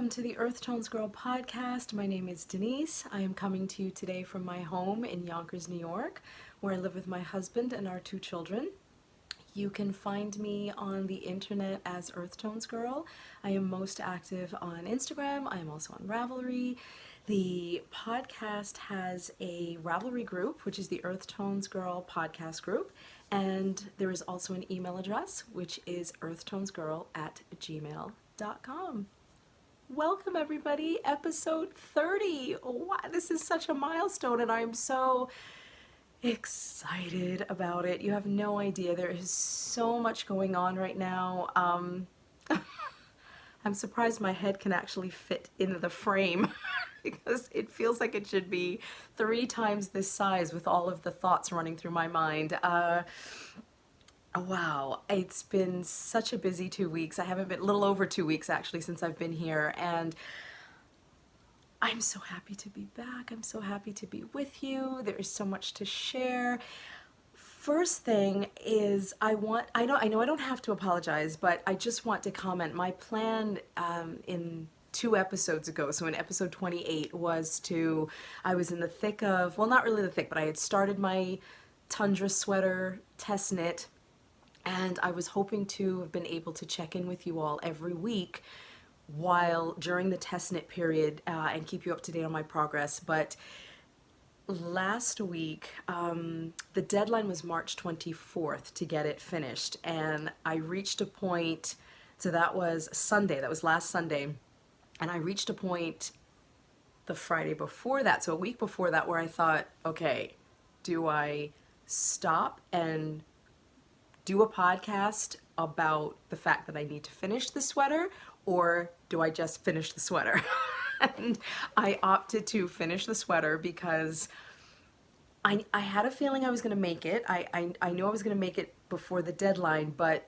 welcome to the EarthtonesGirl podcast. My name is Denise. I am coming to you today from my home in Yonkers, New York, where I live with my husband and our 2 children. You can find me on the internet as EarthtonesGirl. I am most active on Instagram. I am also on Ravelry. The podcast has a Ravelry group, which is the EarthtonesGirl podcast group, and there is also an email address, which is earthtonesgirl@gmail.com. Welcome everybody, episode 30. Wow, this is such a milestone and I'm so excited about it. You have no idea. There is so much going on right now. I'm surprised my head can actually fit into the frame because it feels like it should be 3 times this size with all of the thoughts running through my mind. Wow, it's been such a busy 2 weeks. I haven't been, a little over 2 weeks actually since I've been here, and I'm so happy to be back. I'm so happy to be with you. There is so much to share. First thing is I know I don't have to apologize, but I just want to comment. My plan in 2 episodes ago, so in episode 28, was I was in the thick of, well, not really the thick, but I had started my Tundra sweater test knit, and I was hoping to have been able to check in with you all every week during the test knit period and keep you up to date on my progress. But last week, the deadline was March 24th to get it finished, and I reached a point, so that was Sunday, that was last Sunday, and I reached a point the Friday before that, so a week before that, where I thought, okay, do I stop and do a podcast about the fact that I need to finish the sweater, or do I just finish the sweater? And I opted to finish the sweater because I had a feeling I was going to make it. I knew I was going to make it before the deadline, but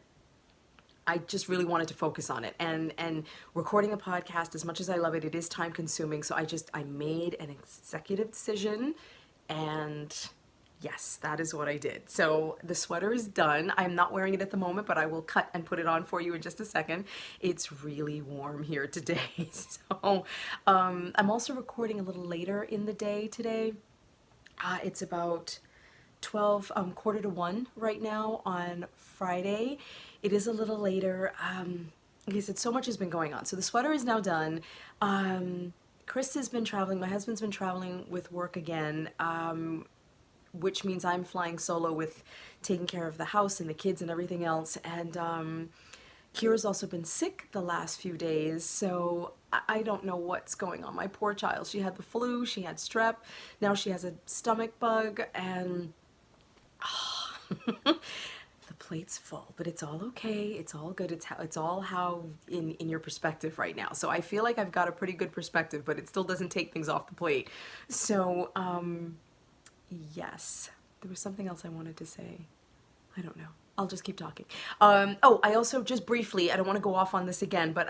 I just really wanted to focus on it. And recording a podcast, as much as I love it, it is time consuming. So I made an executive decision, and yes, that is what I did. So the sweater is done. I'm not wearing it at the moment, but I will cut and put it on for you in just a second. It's really warm here today. So I'm also recording a little later in the day today. It's about 12, quarter to 1 right now on Friday. It is a little later. Like I said, so much has been going on. So the sweater is now done. Chris has been traveling. My husband's been traveling with work again. Which means I'm flying solo with taking care of the house and the kids and everything else. And Kira's also been sick the last few days, so I don't know what's going on. My poor child. She had the flu, she had strep, now she has a stomach bug, and the plate's full, but it's all okay. It's all good. It's all how in your perspective right now. So I feel like I've got a pretty good perspective, but it still doesn't take things off the plate. So yes, there was something else I wanted to say. I don't know. I'll just keep talking. Oh, I also, just briefly, I don't want to go off on this again, but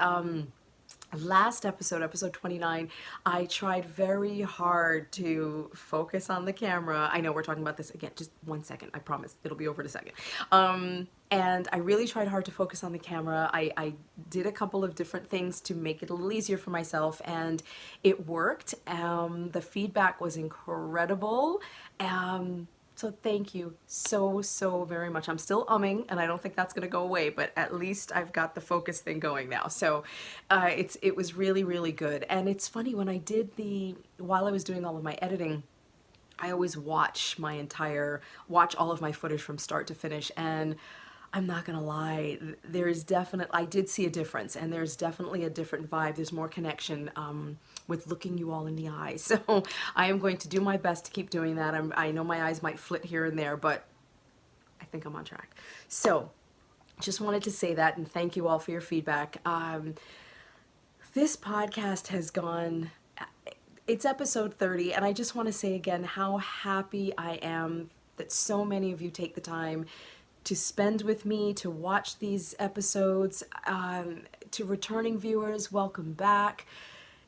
last episode, episode 29, I tried very hard to focus on the camera. I know we're talking about this again, just 1 second, I promise. It'll be over in a second. And I really tried hard to focus on the camera. I did a couple of different things to make it a little easier for myself, and it worked. The feedback was incredible. So thank you so very much. I'm still umming, and I don't think that's gonna go away, but at least I've got the focus thing going now. So it was really good. And it's funny, when I did while I was doing all of my editing, I always watch all of my footage from start to finish, and I'm not gonna lie, I did see a difference, and there's definitely a different vibe. There's more connection with looking you all in the eyes. So I am going to do my best to keep doing that. I know my eyes might flit here and there, but I think I'm on track. So just wanted to say that, and thank you all for your feedback. This podcast has gone, it's episode 30, and I just want to say again how happy I am that so many of you take the time to spend with me, to watch these episodes. To returning viewers, welcome back.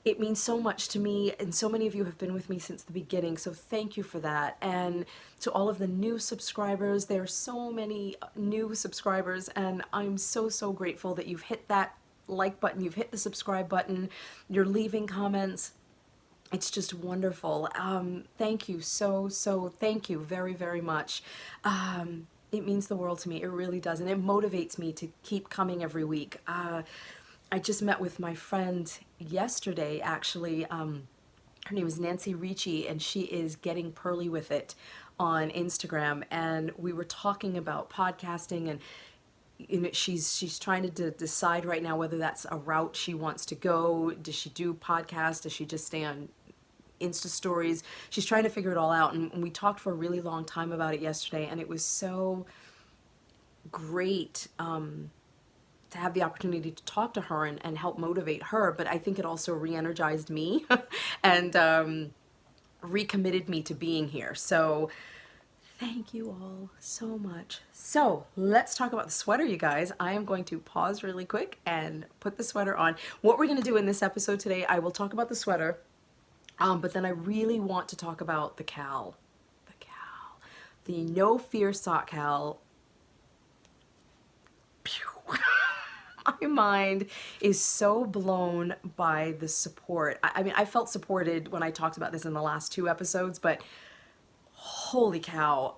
It means so much to me, and so many of you have been with me since the beginning, so thank you for that. And to all of the new subscribers, there are so many new subscribers, and I'm so grateful that you've hit that like button, you've hit the subscribe button, you're leaving comments. It's just wonderful. Thank you thank you very, very much. It means the world to me. It really does. And it motivates me to keep coming every week. I just met with my friend yesterday, actually. Her name is Nancy Ricci, and she is getting pearly with it on Instagram. And we were talking about podcasting, and she's trying to decide right now whether that's a route she wants to go. Does she do podcasts? Does she just stay on Insta stories? She's trying to figure it all out, and we talked for a really long time about it yesterday, and it was so great to have the opportunity to talk to her and help motivate her. But I think it also re-energized me and recommitted me to being here. So thank you all so much. So let's talk about the sweater, you guys. I am going to pause really quick and put the sweater on. What we're going to do in this episode today, I will talk about the sweater, but then I really want to talk about the cowl. The No Fear sock cowl. My mind is so blown by the support. I mean, I felt supported when I talked about this in the last 2 episodes, but holy cow.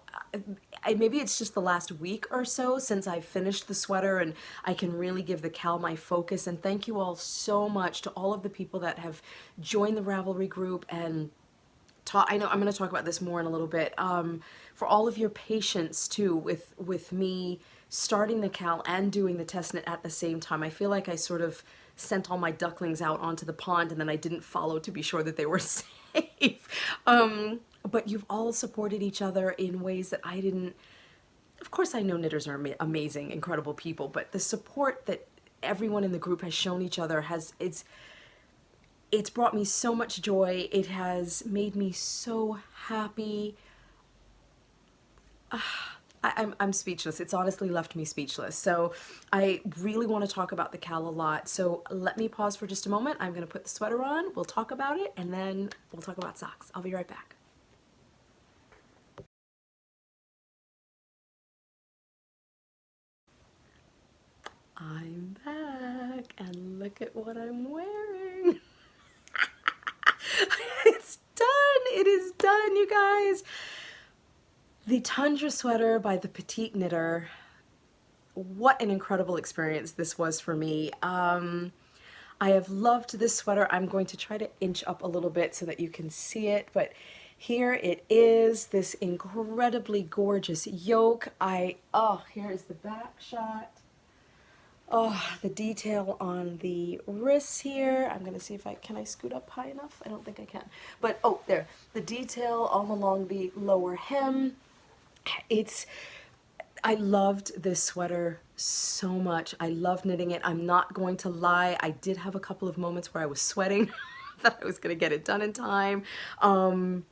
Maybe it's just the last week or so since I finished the sweater, and I can really give the cowl my focus. And thank you all so much to all of the people that have joined the Ravelry group and I know I'm going to talk about this more in a little bit. For all of your patience too with me starting the cowl and doing the test knit at the same time. I feel like I sort of sent all my ducklings out onto the pond and then I didn't follow to be sure that they were safe. But you've all supported each other in ways that I didn't. Of course, I know knitters are amazing, incredible people, but the support that everyone in the group has shown each other it's brought me so much joy. It has made me so happy. I'm speechless. It's honestly left me speechless. So I really want to talk about the cowl a lot. So let me pause for just a moment. I'm going to put the sweater on. We'll talk about it, and then we'll talk about socks. I'll be right back. I'm back, and look at what I'm wearing. It's done. It is done, you guys. The Tundra sweater by the Petit knitter. What an incredible experience this was for me. I have loved this sweater. I'm going to try to inch up a little bit so that you can see it, but here it is, this incredibly gorgeous yoke. Here is the back shot. Oh, the detail on the wrists here. I'm gonna see if can I scoot up high enough? I don't think I can. But, oh, there. The detail all along the lower hem. I loved this sweater so much. I love knitting it. I'm not going to lie. I did have a couple of moments where I was sweating that I was gonna get it done in time. I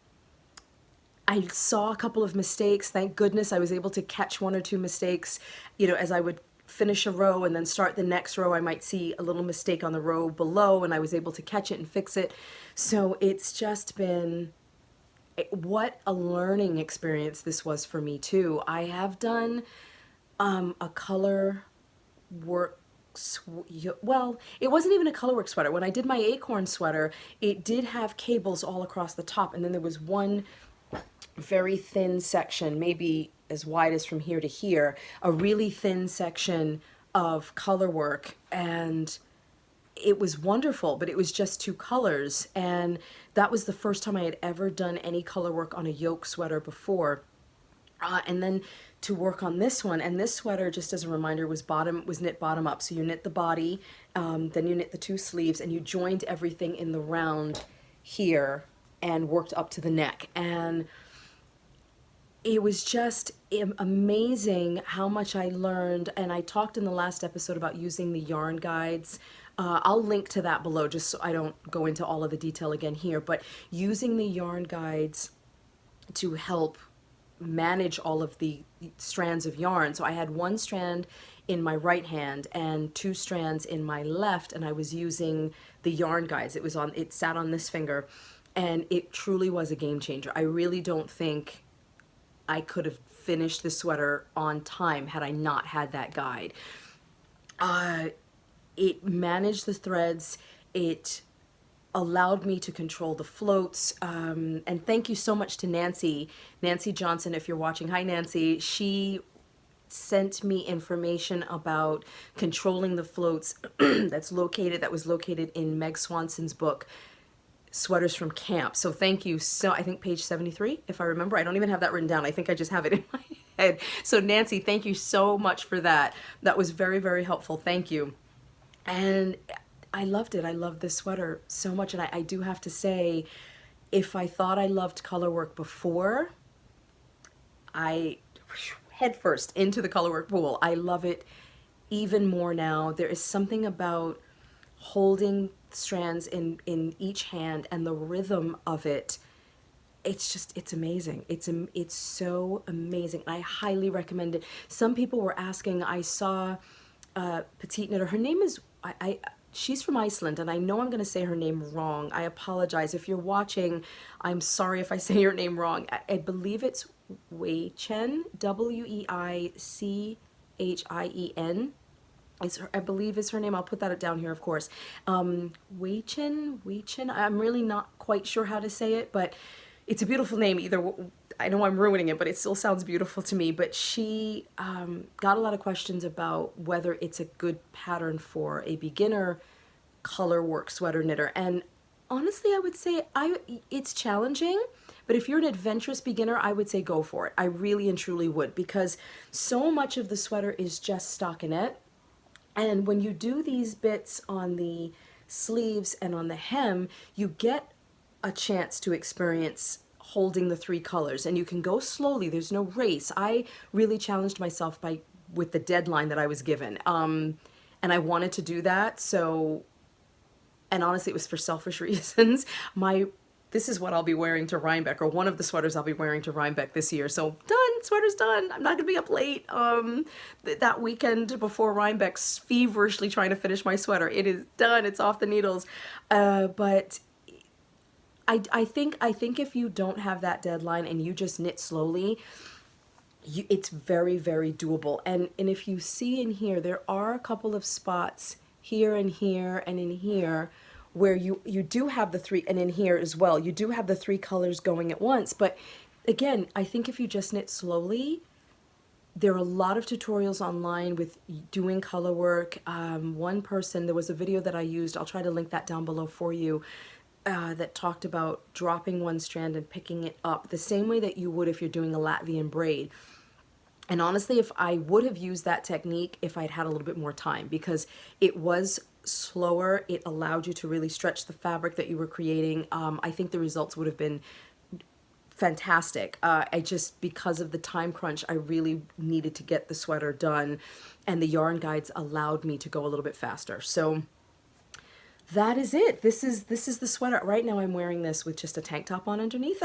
saw a couple of mistakes. Thank goodness I was able to catch 1 or 2 mistakes, as I would finish a row and then start the next row. I might see a little mistake on the row below and I was able to catch it and fix it. So it's just been, what a learning experience this was for me too. I have done a color work, well, it wasn't even a colorwork sweater. When I did my acorn sweater, it did have cables all across the top, and then there was one very thin section, maybe as wide as from here to here, a really thin section of color work, and it was wonderful, but it was just 2 colors, and that was the first time I had ever done any color work on a yoke sweater before. And then to work on this one, and this sweater, just as a reminder, was knit bottom up. So you knit the body, then you knit the 2 sleeves, and you joined everything in the round here and worked up to the neck. And it was just amazing how much I learned, and I talked in the last episode about using the yarn guides. I'll link to that below just so I don't go into all of the detail again here, but using the yarn guides to help manage all of the strands of yarn. So I had 1 strand in my right hand and 2 strands in my left, and I was using the yarn guides. It sat on this finger, and it truly was a game changer. I really don't think I could have finished the sweater on time had I not had that guide. it managed the threads, it allowed me to control the floats, and thank you so much to Nancy Johnson, if you're watching. Hi Nancy. She sent me information about controlling the floats that was located in Meg Swanson's book, Sweaters from Camp. So thank you. So I think page 73, if I remember. I don't even have that written down. I think I just have it in my head. So Nancy, thank you so much for that. That was very, very helpful. Thank you. And I loved it. I loved this sweater so much. And I do have to say, if I thought I loved color work before, I head first into the color work pool. I love it even more now. There is something about holding strands in each hand and the rhythm of it. It's amazing. It's so amazing. I highly recommend it. Some people were asking, I saw Petit knitter. Her name is, she's from Iceland, and I know I'm going to say her name wrong. I apologize. If you're watching, I'm sorry if I say your name wrong. I believe it's Weichen, Weichien. I believe is her name. I'll put that down here, of course. Weichen. I'm really not quite sure how to say it, but it's a beautiful name. Either I know I'm ruining it, but it still sounds beautiful to me. But she got a lot of questions about whether it's a good pattern for a beginner color work sweater knitter. And honestly, I would say it's challenging. But if you're an adventurous beginner, I would say go for it. I really and truly would, because so much of the sweater is just stockinette. And when you do these bits on the sleeves and on the hem, you get a chance to experience holding the three colors, and you can go slowly. There's no race. I really challenged myself with the deadline that I was given. And I wanted to do that. So, and honestly, it was for selfish reasons. This is what I'll be wearing to Rhinebeck, or one of the sweaters I'll be wearing to Rhinebeck this year. So done, sweater's done. I'm not gonna be up late that weekend before Rhinebeck, feverishly trying to finish my sweater. It is done, it's off the needles. But I think if you don't have that deadline and you just knit slowly, it's very, very doable. And if you see in here, there are a couple of spots here and here and in here where you do have the three, and in here as well, you do have the three colors going at once. But again, I think if you just knit slowly, there are a lot of tutorials online with doing color work. One person, there was a video that I used, I'll try to link that down below for you, that talked about dropping one strand and picking it up the same way that you would if you're doing a Latvian braid. And honestly, if I would have used that technique if I'd had a little bit more time, because it was slower, it allowed you to really stretch the fabric that you were creating. I think the results would have been fantastic. Because of the time crunch, I really needed to get the sweater done, and the yarn guides allowed me to go a little bit faster. So that is it. This is the sweater. Right now I'm wearing this with just a tank top on underneath.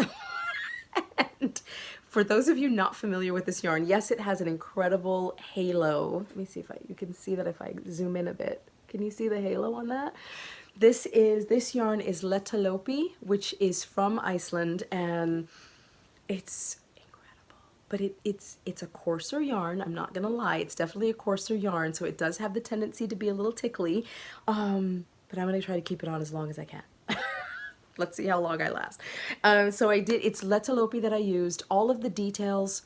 And for those of you not familiar with this yarn, yes, it has an incredible halo. Let me see if you can see that if I zoom in a bit. Can you see the halo on that? This yarn is Lettlopi, which is from Iceland, and it's incredible. But it's a coarser yarn. I'm not gonna lie, it's definitely a coarser yarn, so it does have the tendency to be a little tickly. But I'm gonna try to keep it on as long as I can. Let's see how long I last. So it's Lettlopi that I used. All of the details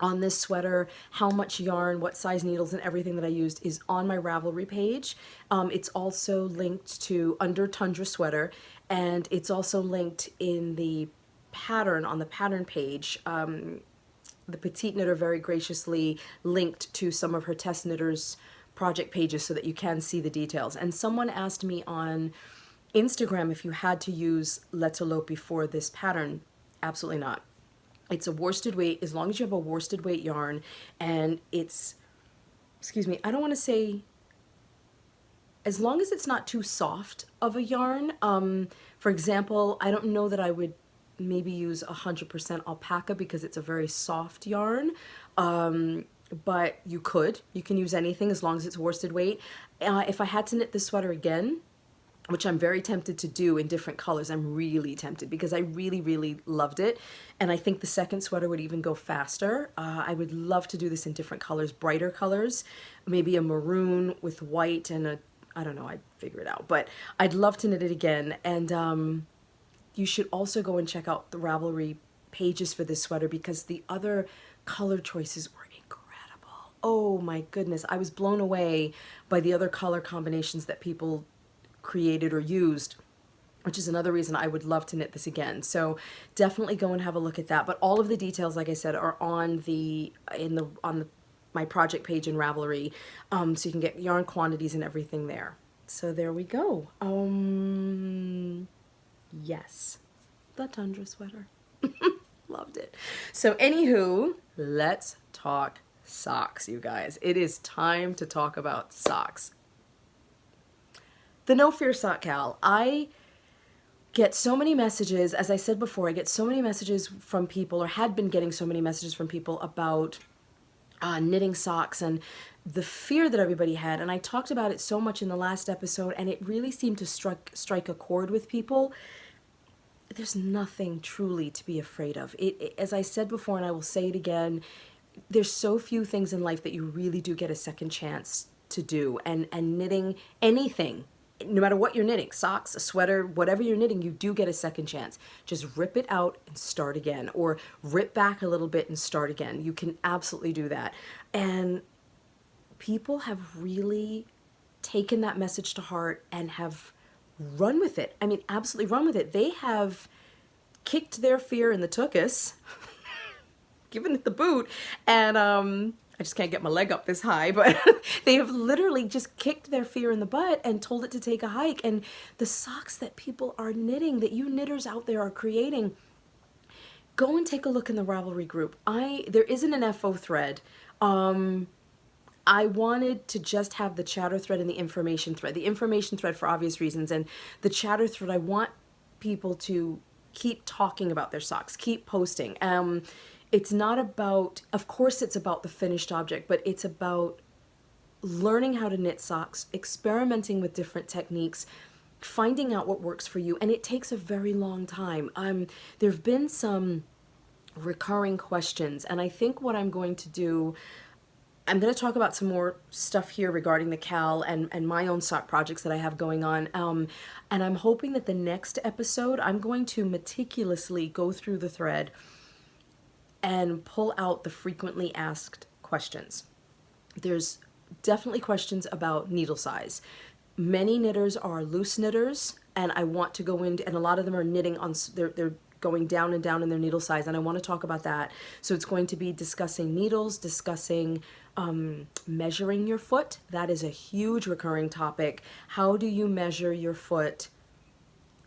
on this sweater, how much yarn, what size needles, and everything that I used is on my Ravelry page. It's also linked to under Tundra sweater, and it's also linked in the pattern on the pattern page. The Petit knitter very graciously linked to some of her test knitters project pages so that you can see the details. And someone asked me on Instagram if you had to use Lettlopi for this pattern. Absolutely not. It's a worsted weight, as long as you have a worsted weight yarn, and it's, excuse me, I don't want to say, as long as it's not too soft of a yarn. For example, I don't know that I would maybe use 100% alpaca because it's a very soft yarn, but you can use anything as long as it's worsted weight. If I had to knit this sweater again, which I'm very tempted to do in different colors. I'm really tempted because I really, really loved it. And I think the second sweater would even go faster. I would love to do this in different colors, brighter colors, maybe a maroon with white and I don't know, I'd figure it out. But I'd love to knit it again. And you should also go and check out the Ravelry pages for this sweater, because the other color choices were incredible. Oh my goodness, I was blown away by the other color combinations that people created or used, which is another reason I would love to knit this again. So definitely go and have a look at that. But all of the details, like I said, are on my project page in Ravelry, so you can get yarn quantities and everything there. So there we go. Yes, the Tundra sweater. Loved it. So anywho, let's talk socks, you guys. It is time to talk about socks. The No Fear Sock Cal. I get so many messages, as I said before, I get so many messages from people, or had been getting so many messages from people about knitting socks and the fear that everybody had. And I talked about it so much in the last episode, and it really seemed to strike a chord with people. There's nothing truly to be afraid of. As I said before, and I will say it again, there's so few things in life that you really do get a second chance to do. And knitting anything, no matter what you're knitting, socks, a sweater, whatever you're knitting, you do get a second chance. Just rip it out and start again, or rip back a little bit and start again. You can absolutely do that. And people have really taken that message to heart and have run with it. I mean, absolutely run with it. They have kicked their fear in the tuchus, given it the boot, and I just can't get my leg up this high, but they have literally just kicked their fear in the butt and told it to take a hike. And the socks that people are knitting, that you knitters out there are creating, go and take a look in the Ravelry group. There isn't an FO thread. I wanted to just have the chatter thread and the information thread. The information thread for obvious reasons, and the chatter thread, I want people to keep talking about their socks, keep posting. It's not about, of course it's about the finished object, but it's about learning how to knit socks, experimenting with different techniques, finding out what works for you, and it takes a very long time. There have been some recurring questions, and I think what I'm going to do, I'm going to talk about some more stuff here regarding the Cal and my own sock projects that I have going on. And I'm hoping that the next episode, I'm going to meticulously go through the thread and pull out the frequently asked questions. There's definitely questions about needle size. Many knitters are loose knitters, and I want to go into, and a lot of them are knitting on, they're going down and down in their needle size, and I want to talk about that. So it's going to be discussing needles, discussing measuring your foot. That is a huge recurring topic. How do you measure your foot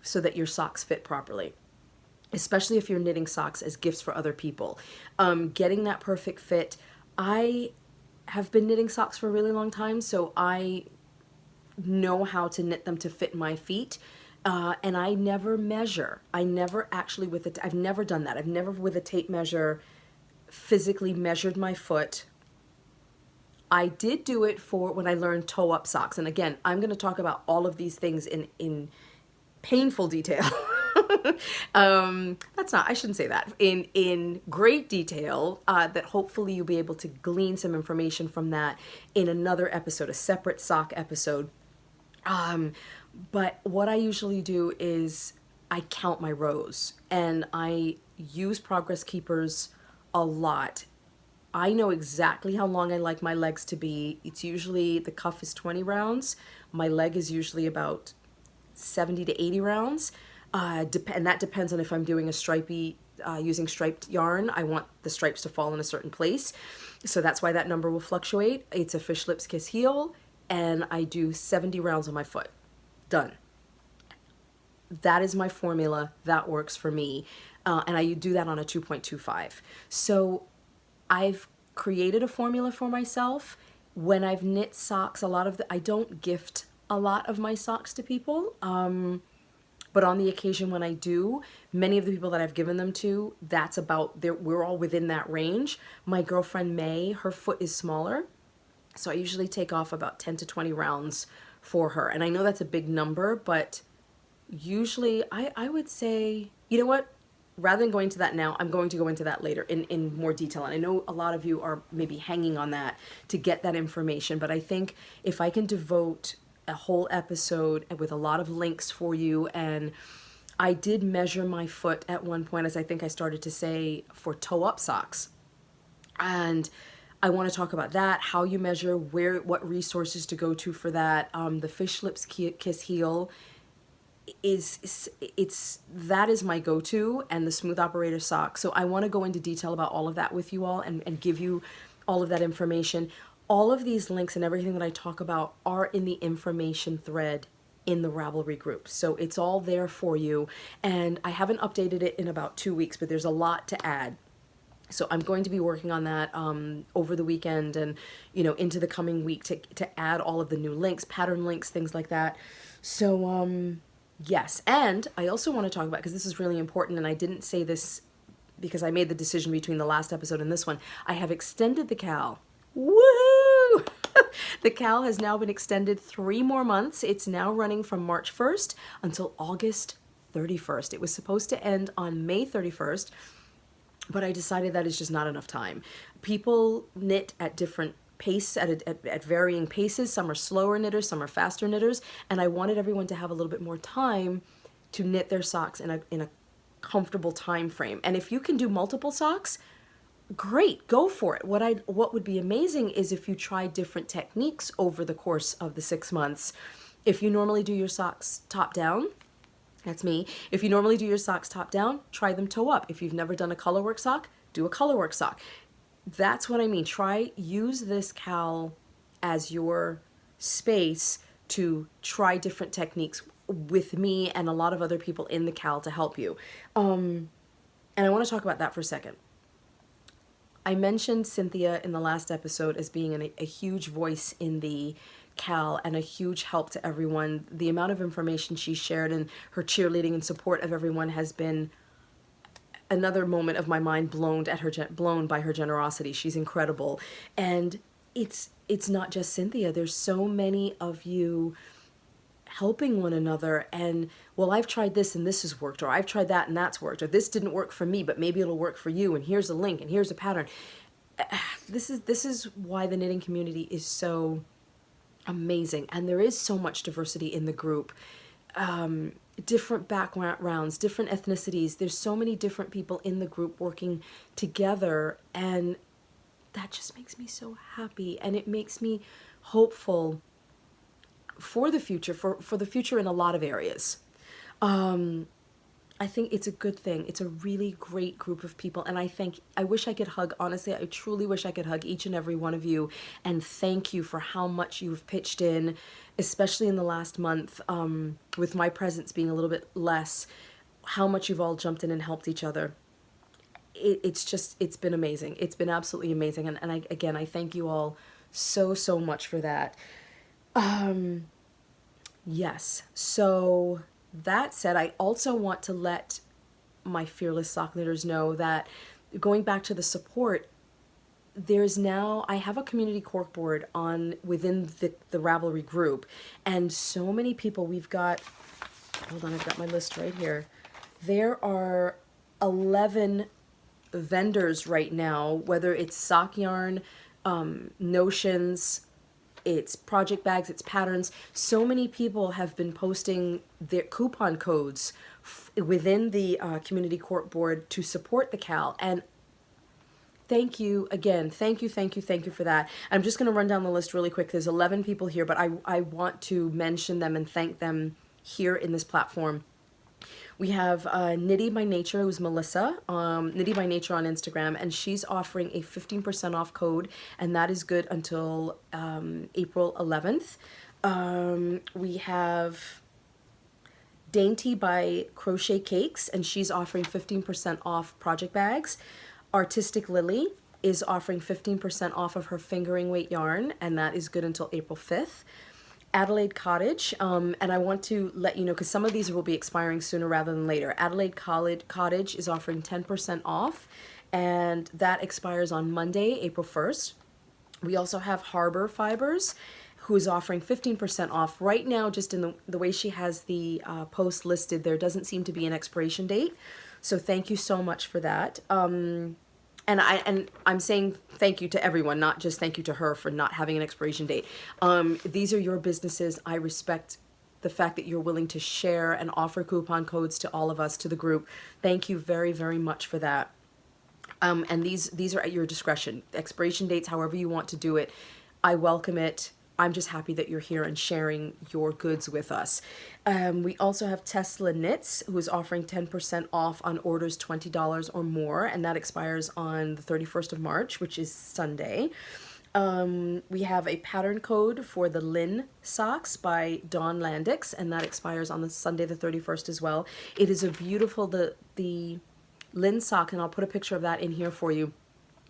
so that your socks fit properly? Especially if you're knitting socks as gifts for other people. Getting that perfect fit. I have been knitting socks for a really long time, so I know how to knit them to fit my feet. And I never measure. I never actually I've never done that. I've never with a tape measure physically measured my foot. I did do it for when I learned toe-up socks. And again, I'm going to talk about all of these things in painful detail. I shouldn't say that. In great detail, that hopefully you'll be able to glean some information from that in another episode, a separate sock episode. But what I usually do is I count my rows, and I use progress keepers a lot. I know exactly how long I like my legs to be. It's usually, the cuff is 20 rounds. My leg is usually about 70 to 80 rounds. And that depends on if I'm doing a stripy, using striped yarn. I want the stripes to fall in a certain place. So that's why that number will fluctuate. It's a Fish Lips Kiss heel, and I do 70 rounds on my foot. Done. That is my formula. That works for me. And I do that on a 2.25. So I've created a formula for myself. When I've knit socks, I don't gift a lot of my socks to people. But on the occasion when I do, many of the people that I've given them to, we're all within that range. My girlfriend May, her foot is smaller. So I usually take off about 10 to 20 rounds for her. And I know that's a big number, but usually I would say, you know what? Rather than going to that now, I'm going to go into that later in more detail. And I know a lot of you are maybe hanging on that to get that information, but I think if I can devote a whole episode with a lot of links for you. And I did measure my foot at one point, as I think I started to say, for toe-up socks. And I want to talk about that, how you measure, what resources to go to for that. The Phish Lips Kiss Heel that is my go-to, and the Smooth Operator sock. So I want to go into detail about all of that with you all and give you all of that information. All of these links and everything that I talk about are in the information thread in the Ravelry group. So it's all there for you. And I haven't updated it in about 2 weeks, but there's a lot to add. So I'm going to be working on that over the weekend and, into the coming week to add all of the new links, pattern links, things like that. So, yes. And I also want to talk about, because this is really important, and I didn't say this because I made the decision between the last episode and this one, I have extended the CAL. Woohoo! The CAL has now been extended 3 more months. It's now running from March 1st until August 31st. It was supposed to end on May 31st, but I decided that is just not enough time. People knit at different pace, at varying paces. Some are slower knitters, some are faster knitters, and I wanted everyone to have a little bit more time to knit their socks in a comfortable time frame. And if you can do multiple socks, great, go for it. What would be amazing is if you try different techniques over the course of the 6 months. If you normally do your socks top down, that's me. If you normally do your socks top down, try them toe up. If you've never done a colorwork sock, do a colorwork sock. That's what I mean. Use this CAL as your space to try different techniques with me and a lot of other people in the CAL to help you. And I want to talk about that for a second. I mentioned Cynthia in the last episode as being a huge voice in the CAL and a huge help to everyone. The amount of information she shared and her cheerleading and support of everyone has been another moment of my mind blown by her generosity. She's incredible. And it's not just Cynthia. There's so many of you helping one another, and, well, I've tried this and this has worked, or I've tried that and that's worked, or this didn't work for me, but maybe it'll work for you, and here's a link and here's a pattern. This is why the knitting community is so amazing, and there is so much diversity in the group. Different backgrounds, different ethnicities. There's so many different people in the group working together, and that just makes me so happy, and it makes me hopeful for the future, for the future in a lot of areas. I think it's a good thing. It's a really great group of people, and I wish I could hug, honestly, I truly wish I could hug each and every one of you and thank you for how much you've pitched in, especially in the last month, with my presence being a little bit less, how much you've all jumped in and helped each other. It's been amazing. It's been absolutely amazing, and I thank you all so much for that. Yes, so that said, I also want to let my fearless sock knitters know that, going back to the support, I have a community cork board within the Ravelry group, and so many people, hold on, I've got my list right here. There are 11 vendors right now, whether it's sock yarn, notions, it's project bags, it's patterns. So many people have been posting their coupon codes within the community cork board to support the CAL. And thank you again. Thank you for that. I'm just going to run down the list really quick. There's 11 people here, but I want to mention them and thank them here in this platform. We have Knitty by Nature, who's Melissa, Knitty by Nature on Instagram, and she's offering a 15% off code, and that is good until April 11th. We have Dainty by Crochet Cakes, and she's offering 15% off project bags. Artistic Lilly is offering 15% off of her fingering weight yarn, and that is good until April 5th. Adelaide Cottage, and I want to let you know, because some of these will be expiring sooner rather than later. Adelaide Cottage is offering 10% off, and that expires on Monday, April 1st. We also have Harbor Fibers, who is offering 15% off. Right now, just in the way she has the post listed, there doesn't seem to be an expiration date, so thank you so much for that. and I'm saying thank you to everyone, not just thank you to her for not having an expiration date. These are your businesses. I respect the fact that you're willing to share and offer coupon codes to all of us, to the group. Thank you very, very much for that. And these are at your discretion. Expiration dates, however you want to do it, I welcome it. I'm just happy that you're here and sharing your goods with us. We also have Tesla Knits, who is offering 10% off on orders $20 or more, and that expires on the 31st of March, which is Sunday. We have a pattern code for the Lyne socks by Dawn Landix, and that expires on the Sunday the 31st as well. It is a beautiful, the Lyne sock, and I'll put a picture of that in here for you.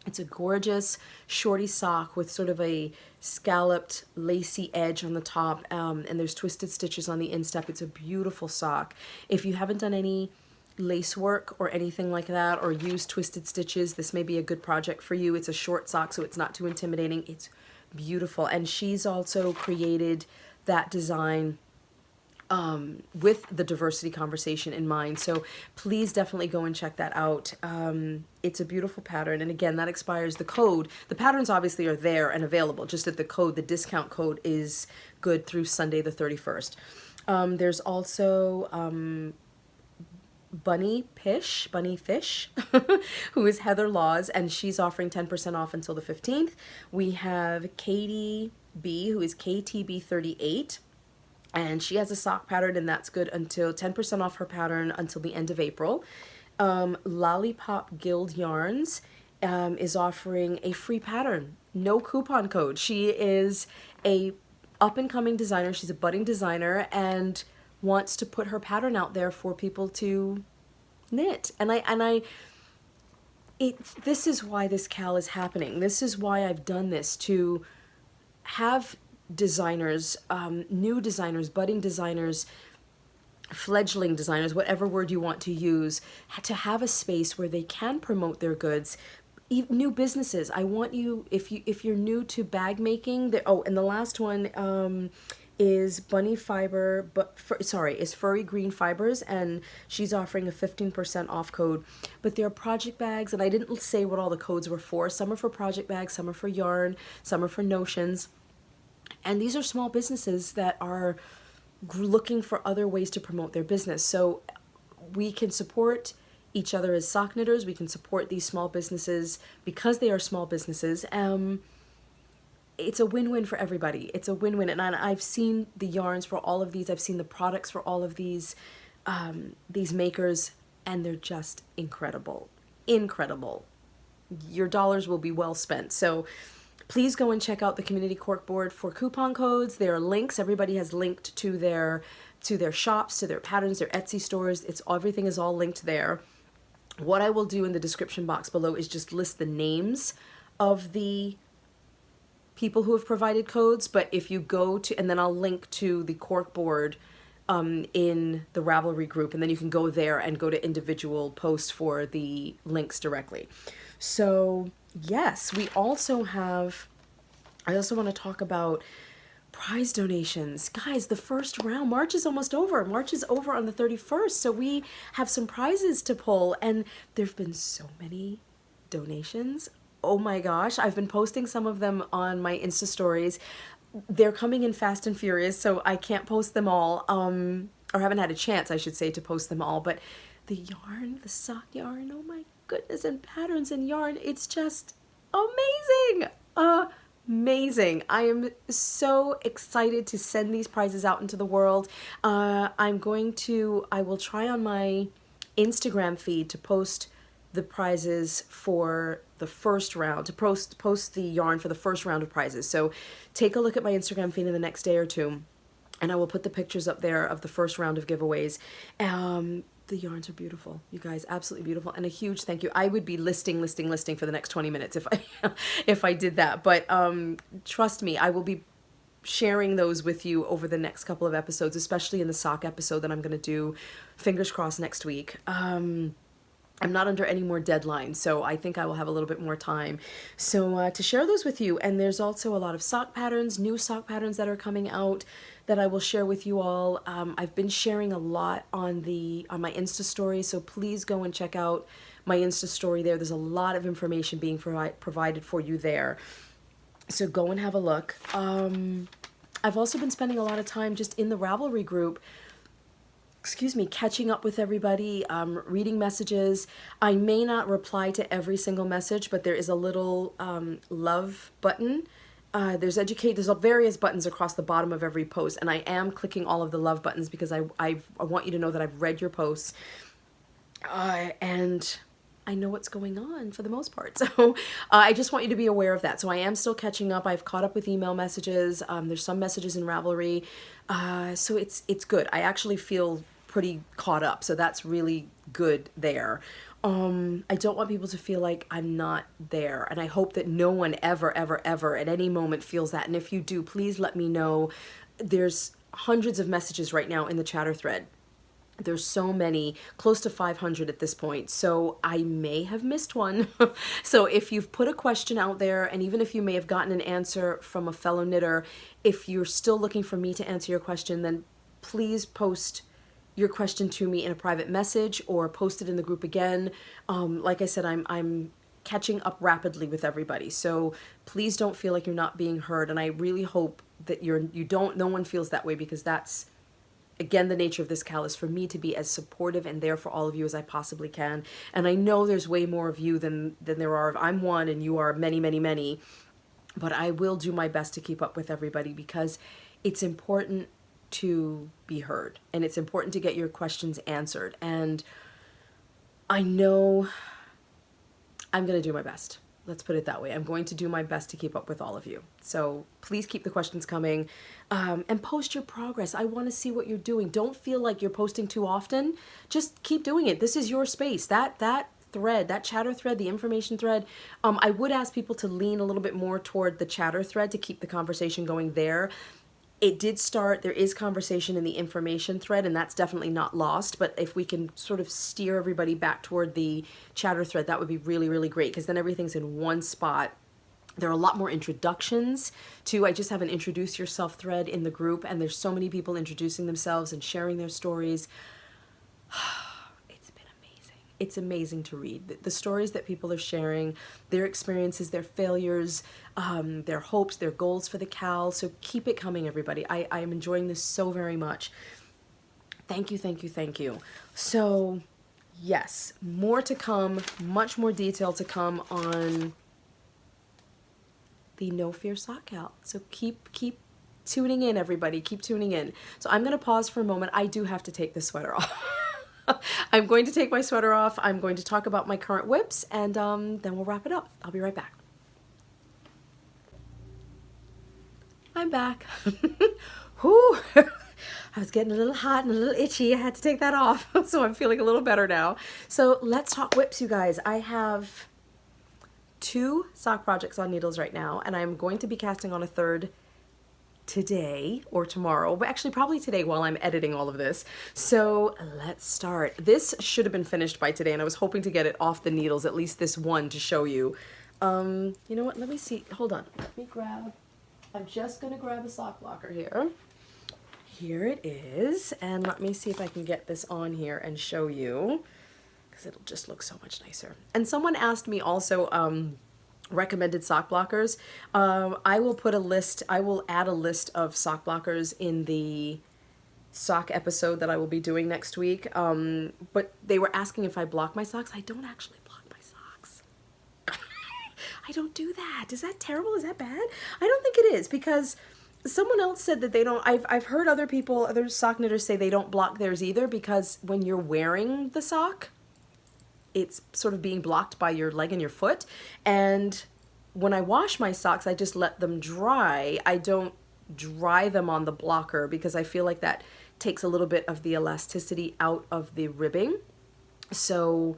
It's a gorgeous shorty sock with sort of a scalloped lacy edge on the top, and there's twisted stitches on the instep. It's a beautiful sock. If you haven't done any lace work or anything like that, or used twisted stitches, this may be a good project for you. It's a short sock, so it's not too intimidating. It's beautiful. And she's also created that design with the diversity conversation in mind. So please definitely go and check that out. It's a beautiful pattern. And again, that expires, the code, the patterns obviously are there and available, just that the code, the discount code is good through Sunday the 31st. There's also Bunny Phish, who is Heather Laws, and she's offering 10% off until the 15th. We have Katie B, who is KTB38. And she has a sock pattern, and that's good until 10% off her pattern until the end of April. Lollipop Guild Yarns is offering a free pattern, no coupon code. She is a up-and-coming designer. She's a budding designer and wants to put her pattern out there for people to knit. This is why this Cal is happening. This is why I've done this, to have designers, new designers, budding designers, fledgling designers, whatever word you want to use, to have a space where they can promote their goods. New businesses. I want you, if you're new to bag making, and the last one is Bunny Fiber, is Furry Green Fibers, and she's offering a 15% off code. But they're project bags, and I didn't say what all the codes were for. Some are for project bags, some are for yarn, some are for notions. And these are small businesses that are looking for other ways to promote their business. So we can support each other as sock knitters. We can support these small businesses because they are small businesses. It's a win-win for everybody. It's a win-win. And I've seen the yarns for all of these. I've seen the products for all of these makers, and they're just incredible. Incredible. Your dollars will be well spent. So please go and check out the Community Cork board for coupon codes. There are links. Everybody has linked to their shops, to their patterns, their Etsy stores. Everything is all linked there. What I will do in the description box below is just list the names of the people who have provided codes. But if you go to, and then I'll link to the Cork board in the Ravelry group, and then you can go there and go to individual posts for the links directly. So yes, I also want to talk about prize donations. Guys, the first round, March is almost over. March is over on the 31st, so we have some prizes to pull, and there've been so many donations. Oh my gosh, I've been posting some of them on my Insta stories. They're coming in fast and furious, so I can't post them all, or haven't had a chance, I should say, to post them all. But the yarn, the sock yarn, oh my goodness, and patterns and yarn, it's just amazing. Amazing. I am so excited to send these prizes out into the world. I will try on my Instagram feed to post the prizes for the first round, to post the yarn for the first round of prizes. So take a look at my Instagram feed in the next day or two, and I will put the pictures up there of the first round of giveaways. The yarns are beautiful, you guys, absolutely beautiful, and a huge thank you. I would be listing for the next 20 minutes if I did that, but trust me, I will be sharing those with you over the next couple of episodes, especially in the sock episode that I'm going to do, fingers crossed, next week. I'm not under any more deadlines, so I think I will have a little bit more time to share those with you. And there's also a lot of sock patterns, new sock patterns that are coming out that I will share with you all. I've been sharing a lot on my Insta stories, so please go and check out my Insta story there. There's a lot of information being provided for you there. So go and have a look. I've also been spending a lot of time just in the Ravelry group, excuse me, catching up with everybody, reading messages. I may not reply to every single message, but there is a little love button. There's various buttons across the bottom of every post, and I am clicking all of the love buttons because I want you to know that I've read your posts, and I know what's going on for the most part. So I just want you to be aware of that. So I am still catching up. I've caught up with email messages. There's some messages in Ravelry. So it's good. I actually feel pretty caught up. So that's really good there. I don't want people to feel like I'm not there. And I hope that no one ever at any moment feels that. And if you do, please let me know. There's hundreds of messages right now in the chatter thread. There's so many, close to 500 at this point, so I may have missed one. So if you've put a question out there, and even if you may have gotten an answer from a fellow knitter, if you're still looking for me to answer your question, then please post your question to me in a private message or post it in the group again. Like I said, I'm catching up rapidly with everybody, so please don't feel like you're not being heard, and I really hope that no one feels that way, because that's, again, the nature of this Cal is for me to be as supportive and there for all of you as I possibly can. And I know there's way more of you than there are. I'm one and you are many, many, many. But I will do my best to keep up with everybody, because it's important to be heard. And it's important to get your questions answered. And I know I'm going to do my best. Let's put it that way. I'm going to do my best to keep up with all of you. So please keep the questions coming, and post your progress. I want to see what you're doing. Don't feel like you're posting too often. Just keep doing it. This is your space. That thread, that chatter thread, the information thread, I would ask people to lean a little bit more toward the chatter thread to keep the conversation going there. It did start, there is conversation in the information thread, and that's definitely not lost, but if we can sort of steer everybody back toward the chatter thread, that would be really, really great, because then everything's in one spot. There are a lot more introductions too. I just have an introduce yourself thread in the group, and there's so many people introducing themselves and sharing their stories. It's amazing to read the stories that people are sharing, their experiences, their failures, their hopes, their goals for the Cal. So keep it coming, everybody. I am enjoying this so very much. Thank you, thank you, thank you. So yes, more to come, much more detail to come on the No Fear Sock Cal. So keep tuning in, everybody. Keep tuning in. So I'm going to pause for a moment. I do have to take this sweater off. I'm going to take my sweater off. I'm going to talk about my current whips, and then we'll wrap it up. I'll be right back. I'm back. Whew. I was getting a little hot and a little itchy. I had to take that off, so I'm feeling a little better now. So let's talk whips, you guys. I have 2 sock projects on needles right now, and I'm going to be casting on a third today or tomorrow, but actually probably today while I'm editing all of this. So let's start. This should have been finished by today, and I was hoping to get it off the needles, at least this one, to show you. You know what, let me see, hold on, I'm just gonna grab a sock blocker here. Here it is, and let me see if I can get this on here and show you, because it'll just look so much nicer. And someone asked me also, recommended sock blockers. I will add a list of sock blockers in the sock episode that I will be doing next week. But they were asking if I block my socks. I don't actually block my socks. I don't do that. Is that terrible? Is that bad? I don't think it is, because someone else said that they don't, I've heard other sock knitters say they don't block theirs either, because when you're wearing the sock, it's sort of being blocked by your leg and your foot. And when I wash my socks, I just let them dry. I don't dry them on the blocker, because I feel like that takes a little bit of the elasticity out of the ribbing. So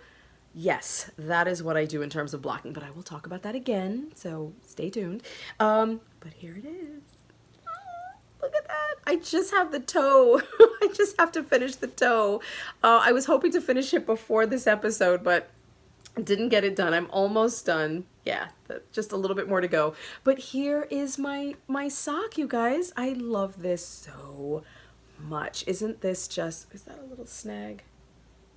yes, that is what I do in terms of blocking, but I will talk about that again, so stay tuned. But here it is. Look at that. I just have the toe. I just have to finish the toe. I was hoping to finish it before this episode, but didn't get it done. I'm almost done. Yeah, just a little bit more to go. But here is my sock, you guys. I love this so much. Isn't this just, is that a little snag?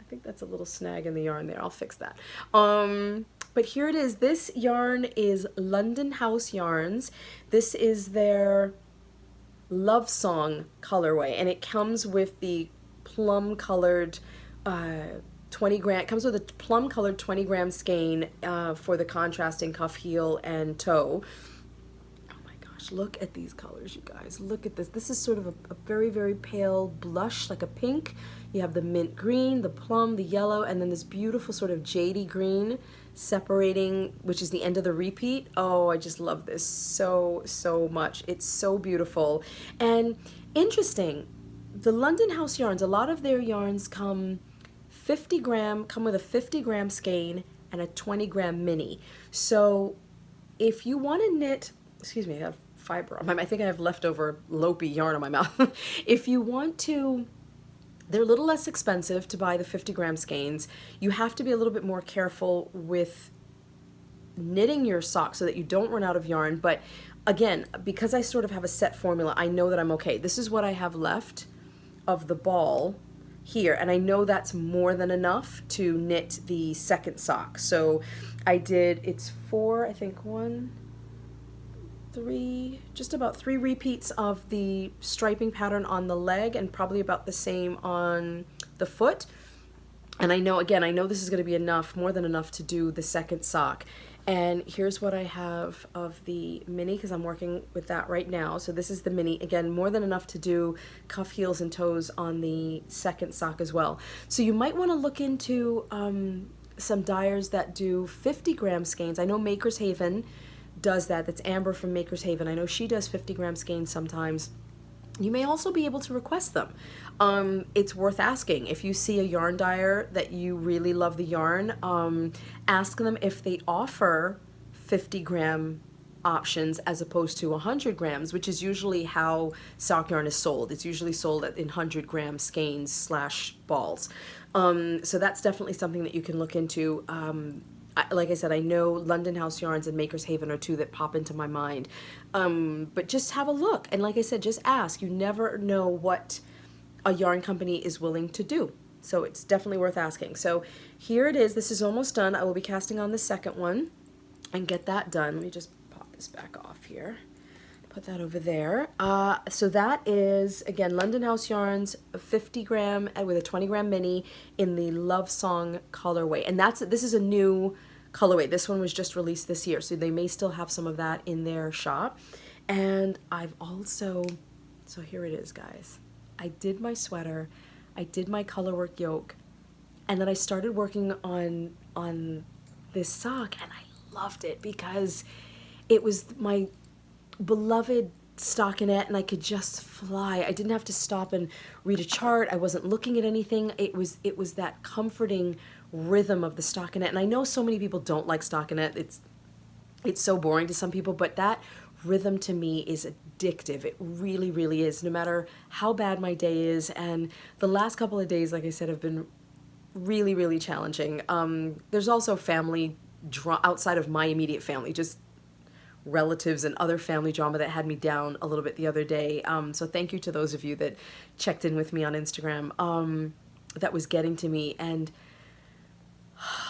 I think that's a little snag in the yarn there. I'll fix that. But here it is. This yarn is London House Yarns. This is their Love Song colorway, and it comes with the plum colored 20 gram. It comes with a plum colored 20 gram skein for the contrasting cuff, heel, and toe. Look at these colors, you guys. Look at this. This is sort of a very, very pale blush, like a pink. You have the mint green, the plum, the yellow, and then this beautiful sort of jadey green separating, which is the end of the repeat. Oh, I just love this so, so much. It's so beautiful. And interesting, the London House yarns, a lot of their yarns come with a 50 gram skein and a 20 gram mini. So if you want to knit, excuse me, I have fiber on my mouth. I think I have leftover Lopi yarn on my mouth. If you want to, they're a little less expensive to buy the 50 gram skeins. You have to be a little bit more careful with knitting your sock so that you don't run out of yarn. But again, because I sort of have a set formula, I know that I'm okay. This is what I have left of the ball here, and I know that's more than enough to knit the second sock. So I did, it's 4, I think 1, 3, just about 3 repeats of the striping pattern on the leg, and probably about the same on the foot. And I know, again, I know this is going to be enough, more than enough to do the second sock. And here's what I have of the mini, because I'm working with that right now. So this is the mini, again, more than enough to do cuff, heels, and toes on the second sock as well. So you might want to look into some dyers that do 50 gram skeins. I know Maker's Haven does that. That's Amber from Maker's Haven. I know she does 50 gram skeins sometimes. You may also be able to request them. It's worth asking. If you see a yarn dyer that you really love the yarn, ask them if they offer 50 gram options as opposed to 100 grams, which is usually how sock yarn is sold. It's usually sold in 100 gram skeins / balls. So that's definitely something that you can look into. Like I said, I know London House Yarns and Maker's Haven are 2 that pop into my mind. But just have a look. And like I said, just ask. You never know what a yarn company is willing to do. So it's definitely worth asking. So here it is. This is almost done. I will be casting on the second one and get that done. Let me just pop this back off here. Put that over there. So that is, again, London House Yarns, 50 gram with a 20 gram mini in the Love Song colorway. And this is a new colorway. This one was just released this year, so they may still have some of that in their shop. And I've also, so here it is, guys. I did my sweater, I did my colorwork yoke, and then I started working on this sock, and I loved it because it was my beloved stockinette, and I could just fly. I didn't have to stop and read a chart. I wasn't looking at anything. It was that comforting rhythm of the stockinette. And I know so many people don't like stockinette. It's so boring to some people, but that rhythm to me is addictive. It really, really is, no matter how bad my day is. And the last couple of days, like I said, have been really, really challenging. There's also family outside of my immediate family, just relatives and other family drama that had me down a little bit the other day. So thank you to those of you that checked in with me on Instagram. That was getting to me, and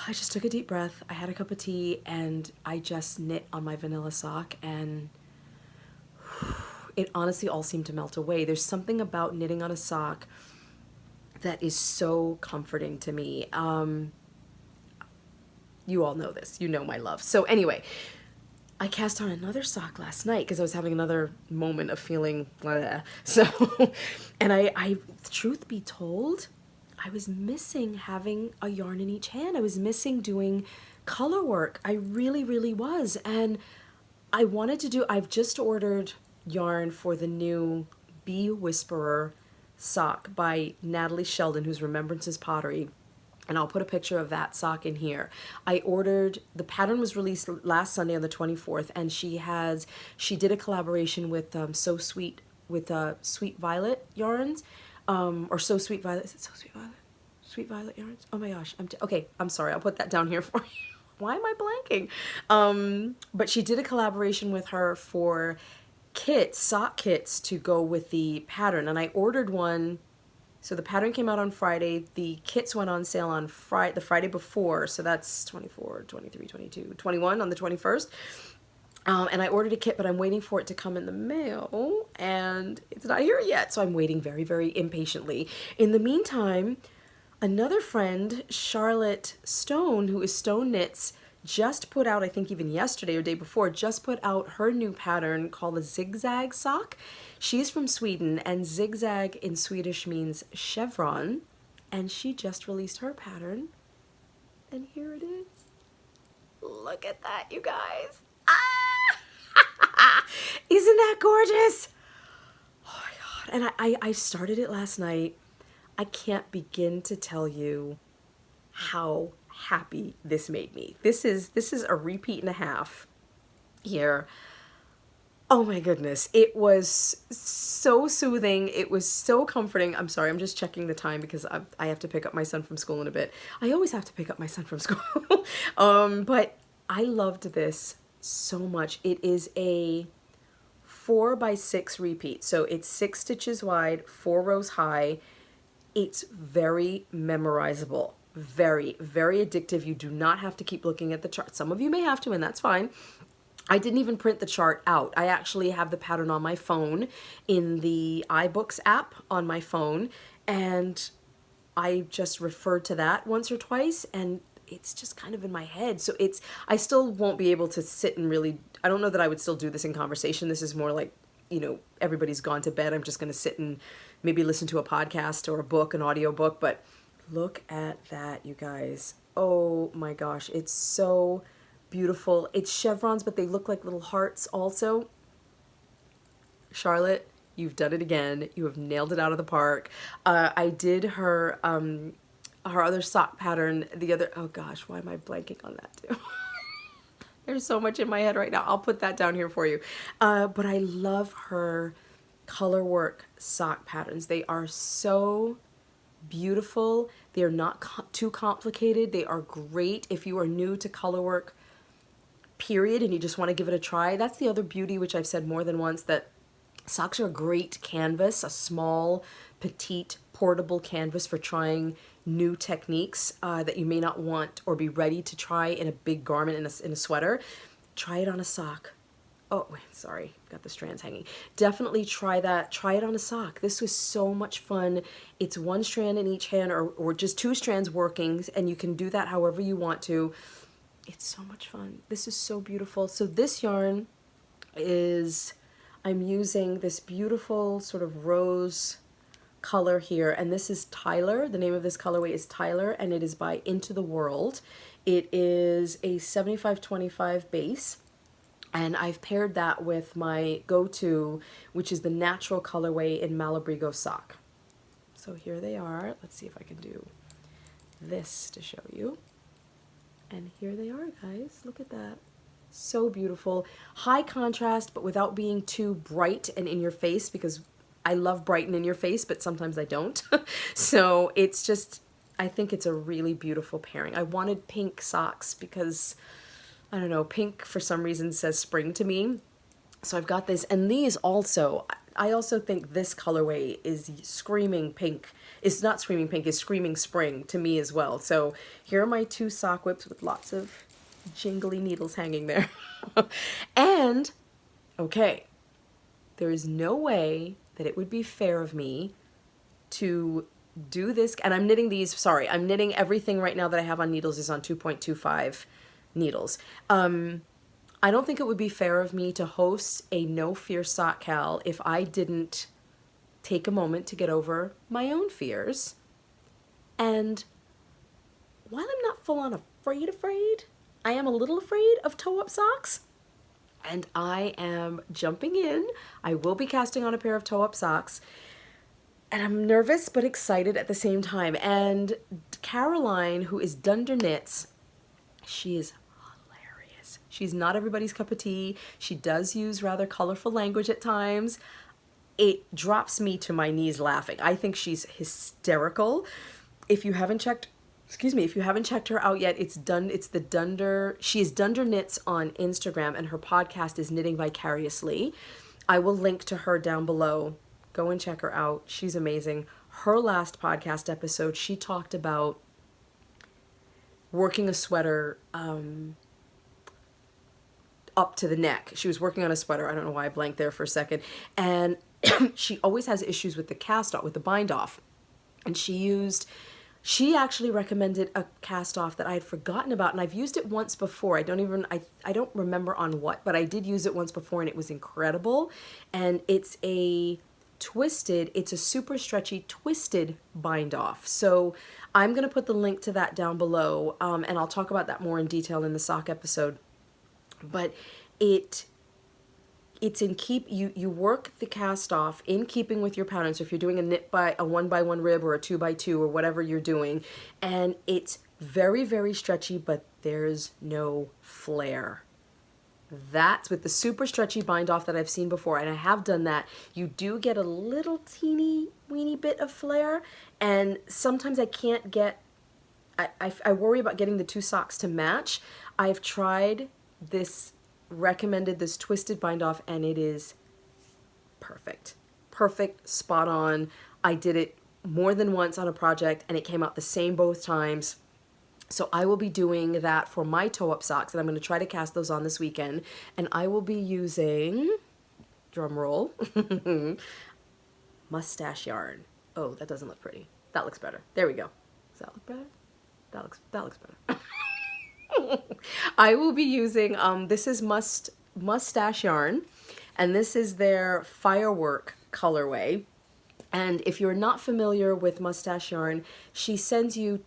I just took a deep breath. I had a cup of tea, and I just knit on my vanilla sock, and it honestly all seemed to melt away. There's something about knitting on a sock that is so comforting to me. You all know this. You know my love. So anyway, I cast on another sock last night because I was having another moment of feeling blah. So, and I, truth be told, I was missing having a yarn in each hand. I was missing doing color work. I really, really was. And I wanted to do, I've just ordered yarn for the new Bee Whisperer sock by Natalie Sheldon, who's Remembrances Pottery. And I'll put a picture of that sock in here. I ordered, the pattern was released last Sunday on the 24th, and she did a collaboration with So Sweet, with Sweet Violet yarns, or So Sweet Violet, is it So Sweet Violet? Sweet Violet yarns? Oh my gosh, okay, I'm sorry, I'll put that down here for you. Why am I blanking? But she did a collaboration with her for kits, sock kits to go with the pattern, and I ordered one So the pattern came out on Friday. The kits went on sale on the Friday before. So that's 24, 23, 22, 21 on the 21st. And I ordered a kit, but I'm waiting for it to come in the mail, and it's not here yet. So I'm waiting very, very impatiently. In the meantime, another friend, Charlotte Stone, who is Stone Knits, just put out, I think even yesterday or day before, just put out her new pattern called a zigzag sock. She's from Sweden, and zigzag in Swedish means chevron, and she just released her pattern, and here it is. Look at that, you guys. Isn't that gorgeous? Oh my God. And I started it last night. I can't begin to tell you how happy this made me. This is a repeat and a half here. Oh my goodness. It was so soothing. It was so comforting. I'm sorry, I'm just checking the time because I have to pick up my son from school in a bit. I always have to pick up my son from school. But I loved this so much. It is a 4x6 repeat. So it's 6 stitches wide, 4 rows high. It's very memorizable. Very, very addictive. You do not have to keep looking at the chart. Some of you may have to, and that's fine. I didn't even print the chart out. I actually have the pattern on my phone in the iBooks app on my phone, and I just referred to that once or twice, and it's just kind of in my head. So I still won't be able to sit and really, I don't know that I would still do this in conversation. This is more like, you know, everybody's gone to bed. I'm just going to sit and maybe listen to a podcast or a book, an audio book. But look at that, you guys. Oh my gosh. It's so beautiful. It's chevrons, but they look like little hearts also. Charlotte, you've done it again. You have nailed it out of the park. I did her other sock pattern, oh gosh, why am I blanking on that too? There's so much in my head right now. I'll put that down here for you. But I love her color work sock patterns. They are so beautiful. They are not too complicated. They are great if you are new to color work, period, and you just want to give it a try. That's the other beauty, which I've said more than once, that socks are a great canvas, a small, petite, portable canvas for trying new techniques that you may not want or be ready to try in a big garment, in a sweater. Try it on a sock. Oh, sorry, got the strands hanging. Definitely try that. Try it on a sock. This was so much fun. It's 1 strand in each hand, or just 2 strands working, and you can do that however you want to. It's so much fun. This is so beautiful. So this yarn is, I'm using this beautiful sort of rose color here, and this is Tyler. The name of this colorway is Tyler, and it is by Into the World. It is a 75-25 base, and I've paired that with my go-to, which is the natural colorway in Malabrigo sock. So here they are. Let's see if I can do this to show you. And here they are, guys. Look at that. So beautiful. High contrast, but without being too bright and in your face, because I love bright and in your face, but sometimes I don't. So it's just, I think it's a really beautiful pairing. I wanted pink socks because, I don't know, pink for some reason says spring to me. So I've got this, and these also, I also think this colorway is screaming pink. It's not screaming pink, it's screaming spring to me as well. So here are my 2 sock whips with lots of jingly needles hanging there. And, okay, there is no way that it would be fair of me to do this, and I'm knitting these, sorry, I'm knitting everything right now that I have on needles is on 2.25 needles. I don't think it would be fair of me to host a No Fear Sock Cal if I didn't take a moment to get over my own fears. And while I'm not full on afraid, I am a little afraid of toe-up socks. And I am jumping in. I will be casting on a pair of toe-up socks. And I'm nervous but excited at the same time. And Caroline, who is Dunder Knits, she is hilarious. She's not everybody's cup of tea. She does use rather colorful language at times. It drops me to my knees laughing. I think she's hysterical. If you haven't checked, if you haven't checked her out yet, it's the Dunder, she is Dunder Knits on Instagram, and her podcast is Knitting Vicariously. I will link to her down below. Go and check her out. She's amazing. her last podcast episode, she talked about working a sweater up to the neck. She was working on a sweater. I don't know why I blanked there for a second. And she always has issues with the cast off, with the bind off. And she actually recommended a cast off that I had forgotten about, and I've used it once before. I don't remember on what, but I did use it once before and it was incredible. And it's a super stretchy twisted bind off. So I'm going to put the link to that down below, and I'll talk about that more in detail in the sock episode. But it's in you work the cast off in keeping with your pattern. So if you're doing a 1x1 rib or a 2x2 or whatever you're doing, and it's very, very stretchy, but there's no flare. That's with the super stretchy bind off that I've seen before, and I have done that. You do get a little teeny weeny bit of flare, and sometimes I can't get, I worry about getting the two socks to match. I've tried recommended this twisted bind off, and it is perfect, spot on. I did it more than once on a project and it came out the same both times. So I will be doing that for my toe up socks, and I'm going to try to cast those on this weekend, and I will be using, drum roll, mustache yarn. Oh, that doesn't look pretty. That looks better. There we go. Does that look better? That looks better. I will be using, this is mustache yarn, and this is their firework colorway. And if you're not familiar with mustache yarn, she sends you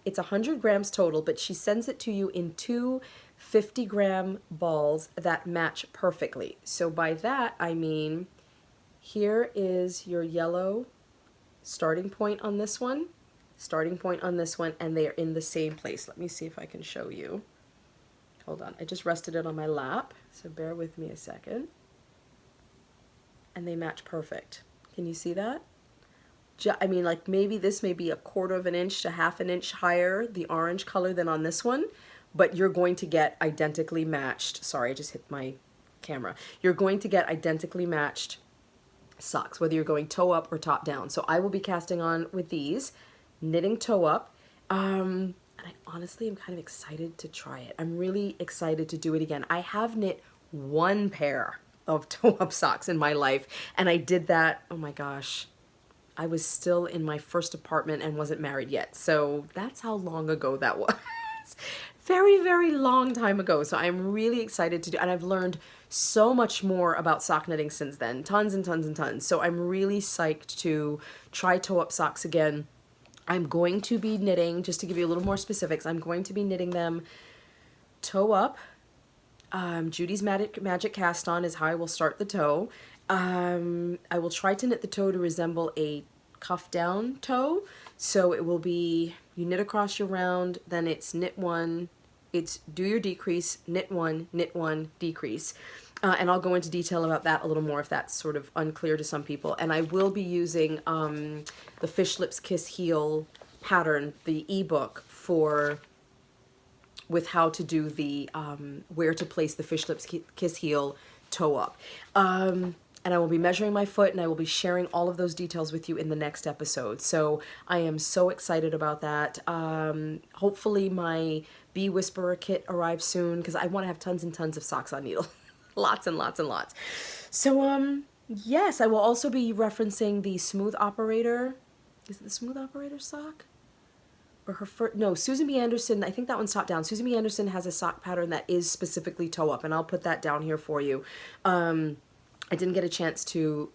it's 100 grams total, but she sends it to you in two 50-gram balls that match perfectly. So by that, I mean, here is your yellow starting point on this one, and they are in the same place. Let me see if I can show you. Hold on, I just rested it on my lap, so bear with me a second. And they match perfect. Can you see that? I mean, like, maybe this may be a 1/4 of an inch to 1/2 an inch higher, the orange color, than on this one, but you're going to get identically matched. Sorry, I just hit my camera. You're going to get identically matched socks, whether you're going toe up or top down. So I will be casting on with these, knitting toe up, and I honestly am kind of excited to try it. I'm really excited to do it again. I have knit one pair of toe up socks in my life, and I did that, oh my gosh, I was still in my first apartment and wasn't married yet. So that's how long ago that was. Very, very long time ago. So I'm really excited to do, and I've learned so much more about sock knitting since then. Tons and tons and tons. So I'm really psyched to try toe up socks again. I'm going to be knitting, just to give you a little more specifics, I'm going to be knitting them toe up. Judy's Magic Cast On is how I will start the toe. I will try to knit the toe to resemble a cuff down toe. So it will be, you knit across your round, then it's knit one, it's do your decrease, knit one, decrease. And I'll go into detail about that a little more if that's sort of unclear to some people. And I will be using the Phish Lips Kiss Heel pattern, the ebook with how to do the, where to place the Phish Lips Kiss Heel toe up. And I will be measuring my foot, and I will be sharing all of those details with you in the next episode. So I am so excited about that. Hopefully my Bee Whisperer kit arrives soon, because I want to have tons and tons of socks on needle. Lots and lots and lots. So, yes, I will also be referencing the Smooth Operator. Is it the Smooth Operator sock? Or her first, no, Susan B. Anderson, I think that one's top down. Susan B. Anderson has a sock pattern that is specifically toe up, and I'll put that down here for you. I didn't get a chance to,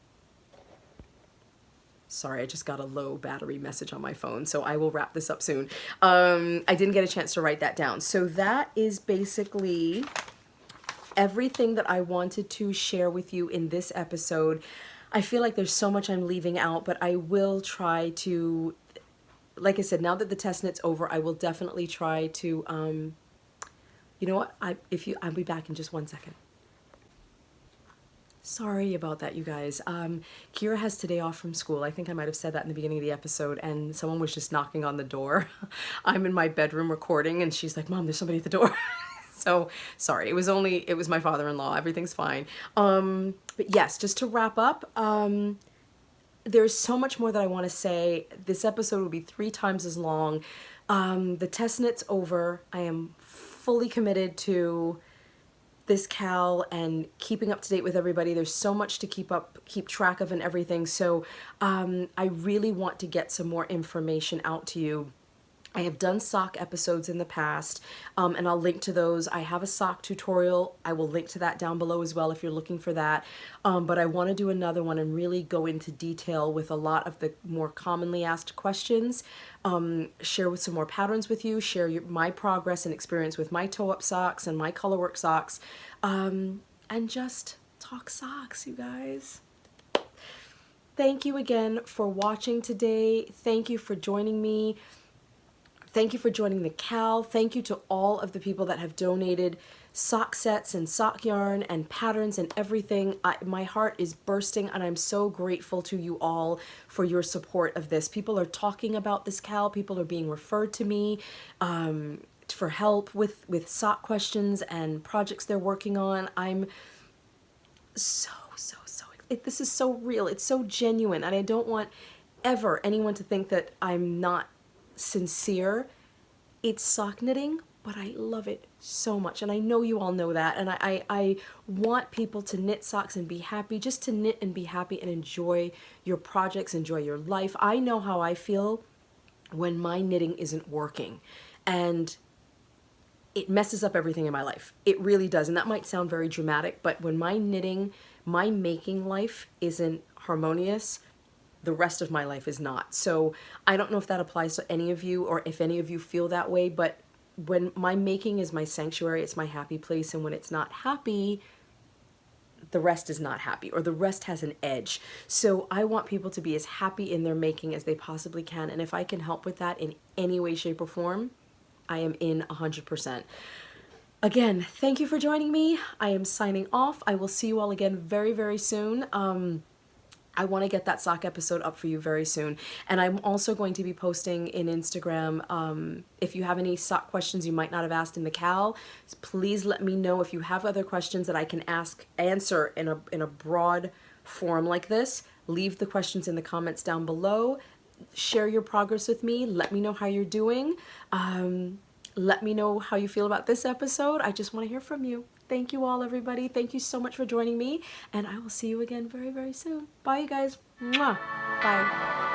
sorry, I just got a low battery message on my phone, so I will wrap this up soon. I didn't get a chance to write that down. So that is basically everything that I wanted to share with you in this episode. I feel like there's so much I'm leaving out, but I will try to, like I said, now that the test knit's over, I will definitely try to, you know what, I'll be back in just 1 second. Sorry about that, you guys. Kira has today off from school. I think I might have said that in the beginning of the episode, and someone was just knocking on the door. I'm in my bedroom recording, and she's like, Mom, there's somebody at the door. So, sorry, it was my father-in-law. Everything's fine. But yes, just to wrap up, there's so much more that I want to say. This episode will be 3 times as long. The test knit's over. I am fully committed to this Cal and keeping up to date with everybody. There's so much to keep track of and everything. So I really want to get some more information out to you. I have done sock episodes in the past, and I'll link to those. I have a sock tutorial. I will link to that down below as well if you're looking for that. But I want to do another one and really go into detail with a lot of the more commonly asked questions, share with some more patterns with you, share my progress and experience with my toe-up socks and my colorwork socks, and just talk socks, you guys. Thank you again for watching today. Thank you for joining me. Thank you for joining the Cal. Thank you to all of the people that have donated sock sets and sock yarn and patterns and everything. My heart is bursting, and I'm so grateful to you all for your support of this. People are talking about this Cal. People are being referred to me for help with sock questions and projects they're working on. I'm so this is so real. It's so genuine, and I don't want ever anyone to think that I'm not sincere. It's sock knitting, but I love it so much, and I know you all know that, and I want people to knit socks and be happy, just to knit and be happy and enjoy your projects, enjoy your life. I know how I feel when my knitting isn't working, and it messes up everything in my life. It really does, and that might sound very dramatic, but when my knitting, my making life isn't harmonious, the rest of my life is not. So I don't know if that applies to any of you or if any of you feel that way, but when my making is my sanctuary, it's my happy place, and when it's not happy, the rest is not happy, or the rest has an edge. So I want people to be as happy in their making as they possibly can, and if I can help with that in any way, shape, or form, I am in 100%. Again, thank you for joining me. I am signing off. I will see you all again very, very soon. I want to get that sock episode up for you very soon. And I'm also going to be posting in Instagram, if you have any sock questions you might not have asked in the Cal, please let me know. If you have other questions that I can answer in a broad form like this, leave the questions in the comments down below. Share your progress with me. Let me know how you're doing. Let me know how you feel about this episode. I just want to hear from you. Thank you all, everybody. Thank you so much for joining me, and I will see you again very, very soon. Bye, you guys. Mwah. Bye.